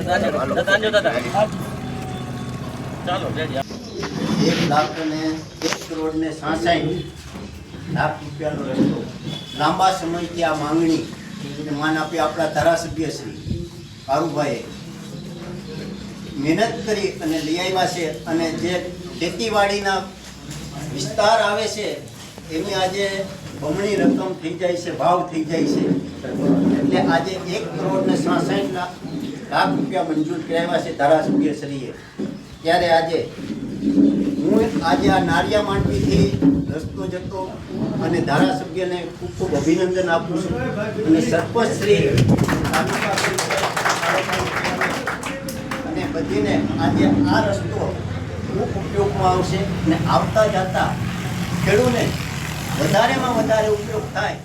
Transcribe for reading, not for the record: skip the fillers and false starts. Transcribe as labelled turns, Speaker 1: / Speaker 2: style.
Speaker 1: ₹1,66,00,000 રસ્તો લાંબા સમયથી આ માંગણી માન આપી આપણા ધારાસભ્ય શ્રી કારુભાઈએ મહેનત કરી અને લઈ આવ્યા છે અને જે ખેતીવાડીના વિસ્તાર આવે છે એની આજે બમણી રકમ થઈ જાય છે, ભાવ થઈ જાય છે. એટલે આજે ₹1,66,00,000 મંજૂર કરાવ્યા છે ધારાસભ્યશ્રીએ. ત્યારે આજે હું આ નારિયા માંડવીથી રસ્તો જતો અને ધારાસભ્યને ખૂબ ખૂબ અભિનંદન આપું છું અને સરપંચશ્રી અને બધીને આજે આ રસ્તો ખૂબ ઉપયોગમાં આવશે અને આવતા જતા ખેડૂતને વધારેમાં વધારે ઉપયોગ થાય